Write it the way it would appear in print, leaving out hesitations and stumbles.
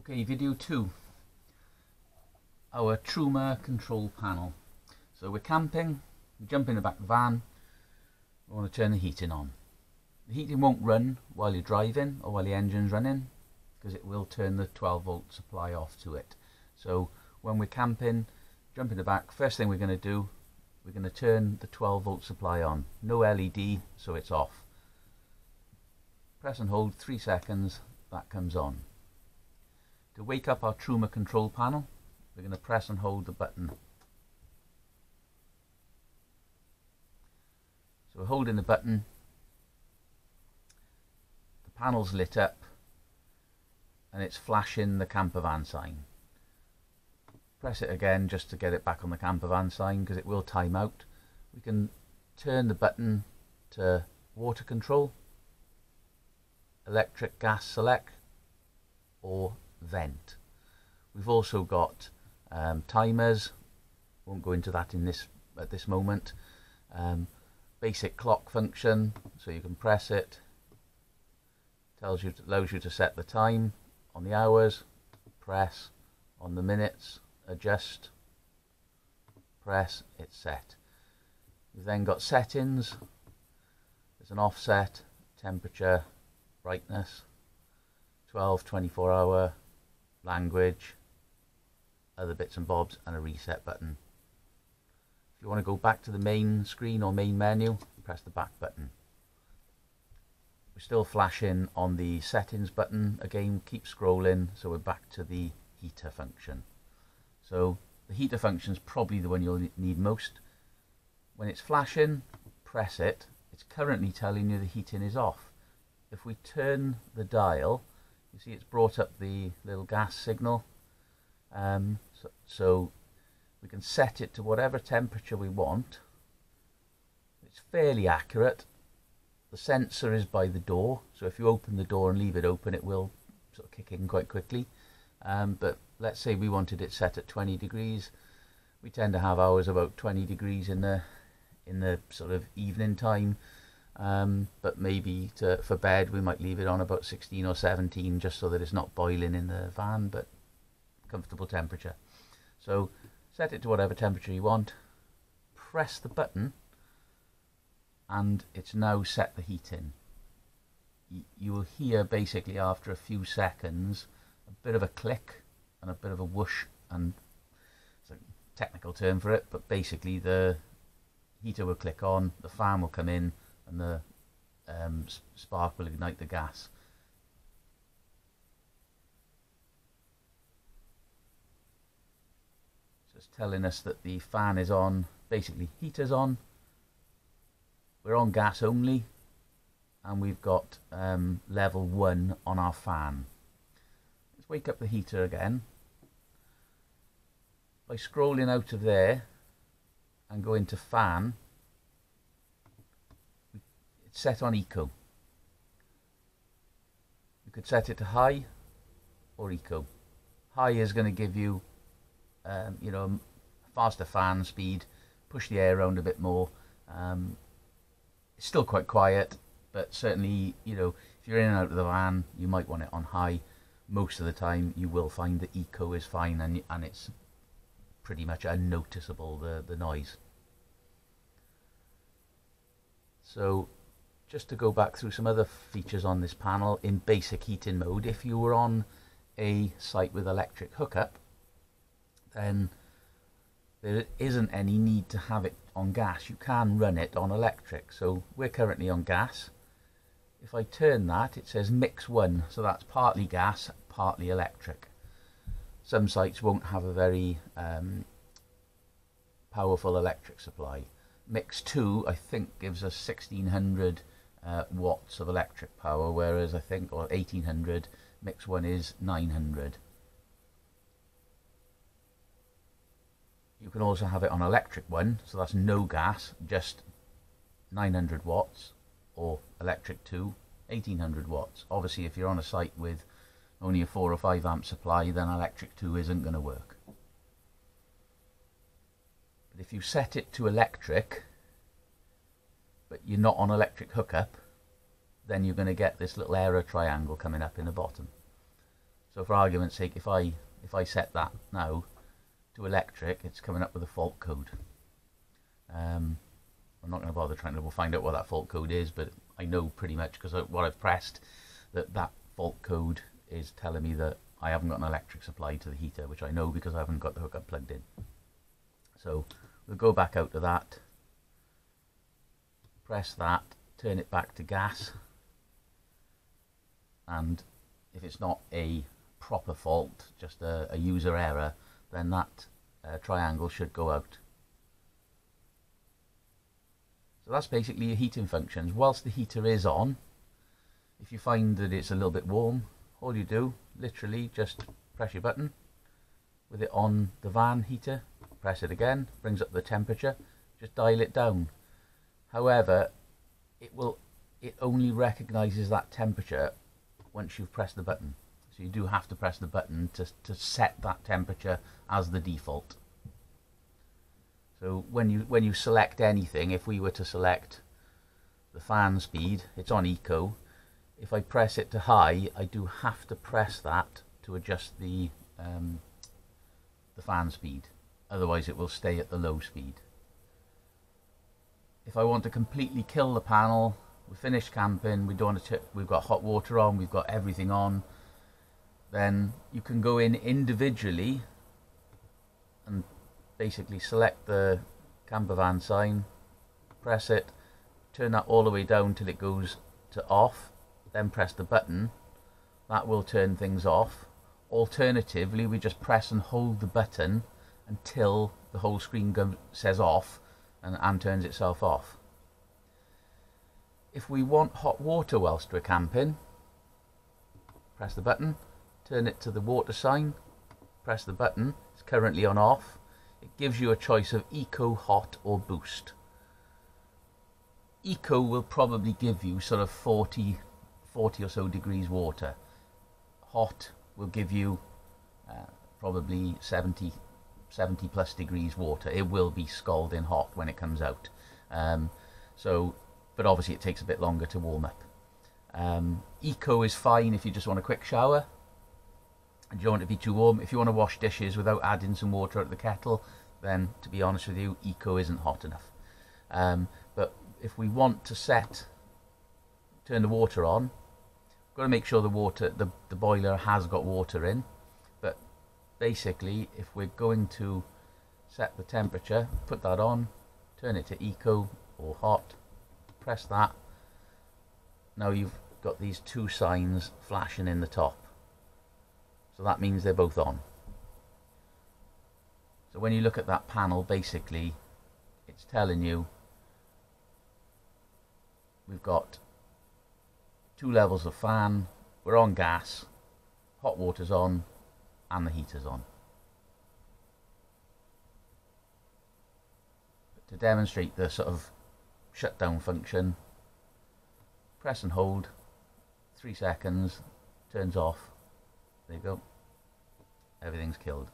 Okay, video 2, our Truma control panel. So we're camping, we jump in the back of the van, we want to turn the heating on. The heating won't run while you're driving or while the engine's running, because it will turn the 12-volt supply off to it. So when we're camping, jump in the back, first thing we're going to do, we're going to turn the 12-volt supply on. No LED, so it's off. Press and hold 3 seconds, that comes on. To wake up our Truma control panel, we're going to press and hold the button. So we're holding the button, the panel's lit up, and it's flashing the camper van sign. Press it again just to get it back on the camper van sign, because it will time out. We can turn the button to water control, electric gas select, or vent. We've also got timers, won't go into that at this moment. Basic clock function, so you can press it, allows you to set the time on the hours, press on the minutes, adjust, press, it's set. We've then got settings. There's an offset, temperature, brightness, 12, 24 hour, language, other bits and bobs, and a reset button. If you want to go back to the main screen or main menu, press the back button. We're still flashing on the settings button. Again, keep scrolling, so we're back to the heater function. So the heater function is probably the one you'll need most. When it's flashing, press it. It's currently telling you the heating is off. If we turn the dial, you see it's brought up the little gas signal. So we can set it to whatever temperature we want. It's fairly accurate. The sensor is by the door, so if you open the door and leave it open, it will sort of kick in quite quickly. But let's say we wanted it set at 20 degrees. We tend to have ours about 20 degrees in the sort of evening time. But maybe for bed we might leave it on about 16 or 17, just so that it's not boiling in the van, but comfortable temperature. So set it to whatever temperature you want, press the button, and it's now set the heating. You will hear basically after a few seconds a bit of a click and a bit of a whoosh, and it's a technical term for it, but basically the heater will click on, the fan will come in, and the spark will ignite the gas. So it's telling us that the fan is on, basically heater's on, we're on gas only, and we've got level 1 on our fan. Let's wake up the heater again by scrolling out of there and go into fan. It's set on eco. You could set it to high or eco. High is going to give you faster fan speed, push the air around a bit more. It's still quite quiet, but certainly, if you're in and out of the van, you might want it on high. Most of the time you will find that eco is fine, and it's pretty much unnoticeable, the noise. So just to go back through some other features on this panel, in basic heating mode, if you were on a site with electric hookup, then there isn't any need to have it on gas. You can run it on electric. So we're currently on gas. If I turn that, it says mix 1, so that's partly gas, partly electric. Some sites won't have a very powerful electric supply. Mix 2, I think, gives us 1600 watts of electric power, whereas I think, or 1800, mix 1 is 900. You can also have it on electric 1, so that's no gas, just 900 watts, or electric 2, 1800 watts. Obviously, if you're on a site with only a 4 or 5 amp supply, then electric 2 isn't going to work. But if you set it to electric, but you're not on electric hookup, then you're going to get this little error triangle coming up in the bottom. So for argument's sake, if I set that now to electric, it's coming up with a fault code. I'm not going to bother trying to find out what that fault code is, but I know pretty much because what I've pressed that fault code is telling me that I haven't got an electric supply to the heater, which I know because I haven't got the hookup plugged in. So we'll go back out to that, press that, turn it back to gas, and if it's not a proper fault, just a user error, then that triangle should go out. So that's basically your heating functions. Whilst the heater is on, if you find that it's a little bit warm, all you do, literally just press your button with it on the van heater, press it again, brings up the temperature, just dial it down. However, it only recognises that temperature once you've pressed the button. So you do have to press the button to set that temperature as the default. So when you select anything, if we were to select the fan speed, it's on eco. If I press it to high, I do have to press that to adjust the fan speed. Otherwise it will stay at the low speed. If I want to completely kill the panel, we're finished camping, we've got hot water on, we've got everything on, then you can go in individually and basically select the camper van sign, press it, turn that all the way down till it goes to off, then press the button. That will turn things off. Alternatively, we just press and hold the button until the whole screen says off and turns itself off. If we want hot water whilst we're camping, press the button, turn it to the water sign, press the button, it's currently on off. It gives you a choice of eco, hot or boost. Eco will probably give you sort of 40 or so degrees water. Hot will give you probably 70 plus degrees water. It will be scalding hot when it comes out. But obviously it takes a bit longer to warm up. Eco is fine if you just want a quick shower and you don't want it to be too warm. If you want to wash dishes without adding some water at the kettle, then to be honest with you, eco isn't hot enough. But if we want to turn the water on, we've got to make sure the boiler has got water in. But basically, if we're going to set the temperature, put that on, turn it to eco or hot, press that. Now you've got these two signs flashing in the top. So that means they're both on. So when you look at that panel, basically, it's telling you we've got 2 levels of fan, we're on gas, hot water's on, and the heater's on. But to demonstrate the sort of shutdown function, press and hold, 3 seconds, turns off. There you go. Everything's killed.